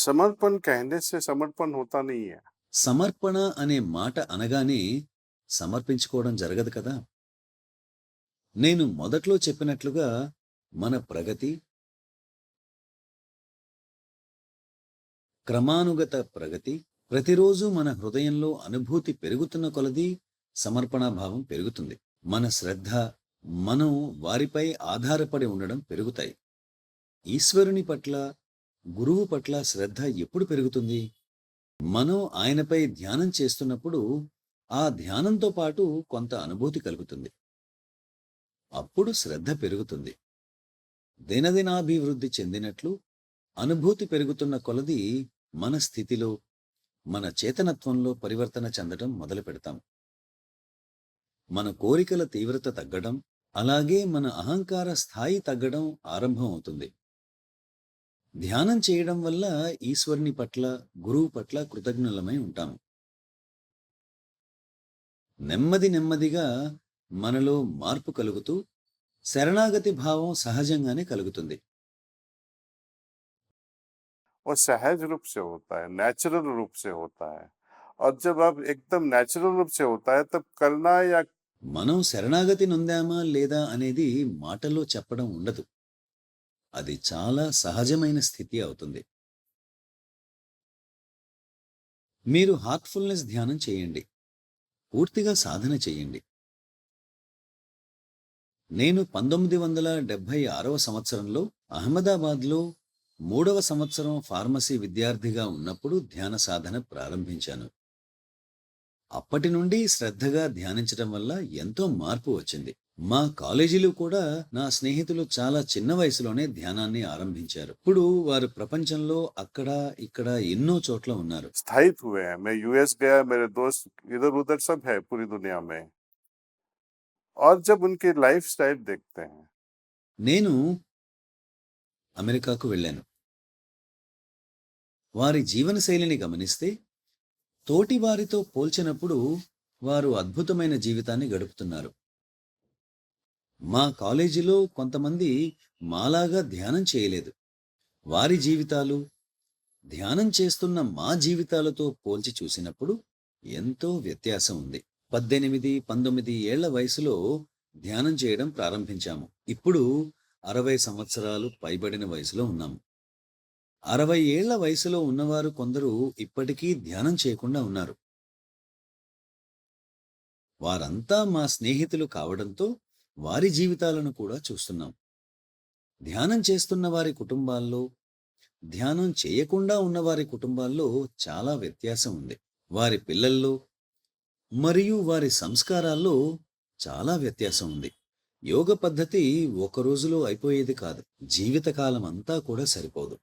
समर्पण कहने से समर्पण होता नहीं है। సమర్పణ అనే మాట అనగానే సమర్పించుకోవడం జరగదు కదా! నేను మొదట్లో చెప్పినట్లుగా మన ప్రగతి, క్రమానుగత ప్రగతి, ప్రతిరోజు మన హృదయంలో అనుభూతి పెరుగుతున్న కొలది సమర్పణా భావం పెరుగుతుంది. మన శ్రద్ధ, మనం వారిపై ఆధారపడి ఉండడం పెరుగుతాయి. ఈశ్వరుని పట్ల, గురువు పట్ల శ్రద్ధ ఎప్పుడు పెరుగుతుంది? మనం ఆయనపై ధ్యానం చేస్తున్నప్పుడు ఆ ధ్యానంతో పాటు కొంత అనుభూతి కలుగుతుంది. అప్పుడు శ్రద్ధ పెరుగుతుంది. దినదినాభివృద్ధి చెందినట్లు అనుభూతి పెరుగుతున్న కొలది మన స్థితిలో, మన చేతనత్వంలో పరివర్తన చెందడం మొదలు పెడతాం. మన కోరికల తీవ్రత తగ్గడం, అలాగే మన అహంకార స్థాయి తగ్గడం ఆరంభం అవుతుంది. ధ్యానం చేయడం వల్ల ఈశ్వరుని పట్ల, గురువు పట్ల కృతజ్ఞులమై ఉంటాము. నెమ్మదిగా మనలో మార్పు కలుగుతూ శరణాగతి భావం సహజంగానే కలుగుతుంది. और सहज रूप से होता है, नेचुरल रूप से होता है। और जब आप एकदम नेचुरल रूप से होता है तब करना या మనం శరణాగతి నొందామా లేదా అనేది మాటల్లో చెప్పడం ఉండదు. అది చాలా సహజమైన స్థితి అవుతుంది. మీరు హార్ట్ఫుల్నెస్ ధ్యానం చేయండి. పూర్తిగా సాధన చేయండి. నేను 1976వ సంవత్సరంలో అహ్మదాబాద్లో 3వ సంవత్సరం ఫార్మసీ విద్యార్థిగా ఉన్నప్పుడు ధ్యాన సాధన ప్రారంభించాను. అప్పటి నుండి శ్రద్ధగా ధ్యానించడం వల్ల ఎంతో మార్పు వచ్చింది. మా కాలేజీలో కూడా నా స్నేహితులు చాలా చిన్న వయసులోనే ధ్యానాన్ని ఆరంభించారు. ఇప్పుడు వారు ప్రపంచంలో అక్కడ ఇక్కడ ఎన్నో చోట్ల ఉన్నారు. स्थायित हुए हैं। मैं यूएस गया, मेरे दोस्त इधर उधर सब है पूरी दुनिया में। और जब उनकी लाइफ स्टाइल देखते हैं, నేను అమెరికాకు వెళ్ళాను. వారి జీవనశైలిని గమనిస్తే తోటి వారితో పోల్చినప్పుడు వారు అద్భుతమైన జీవితాన్ని గడుపుతున్నారు. మా కాలేజీలో కొంతమంది మాలాగా ధ్యానం చేయలేదు. వారి జీవితాలు ధ్యానం చేస్తున్న మా జీవితాలతో పోల్చి చూసినప్పుడు ఎంతో వ్యత్యాసం ఉంది. 18, 19 ఏళ్ల వయసులో ధ్యానం చేయడం ప్రారంభించాము. ఇప్పుడు 60 సంవత్సరాలు పైబడిన వయసులో ఉన్నాము. 60 ఏళ్ల వయసులో ఉన్నవారు కొందరు ఇప్పటికీ ధ్యానం చేయకుండా ఉన్నారు. వారంతా మా స్నేహితులు కావడంతో వారి జీవితాలను కూడా చూస్తున్నాం. ధ్యానం చేస్తున్న వారి కుటుంబాల్లో, ధ్యానం చేయకుండా ఉన్నవారి కుటుంబాల్లో చాలా వ్యత్యాసం ఉంది. వారి పిల్లల్లో మరియు వారి సంస్కారాల్లో చాలా వ్యత్యాసం ఉంది. యోగ పద్ధతి ఒక రోజులో అయిపోయేది కాదు. జీవితకాలం అంతా కూడా సరిపోదు.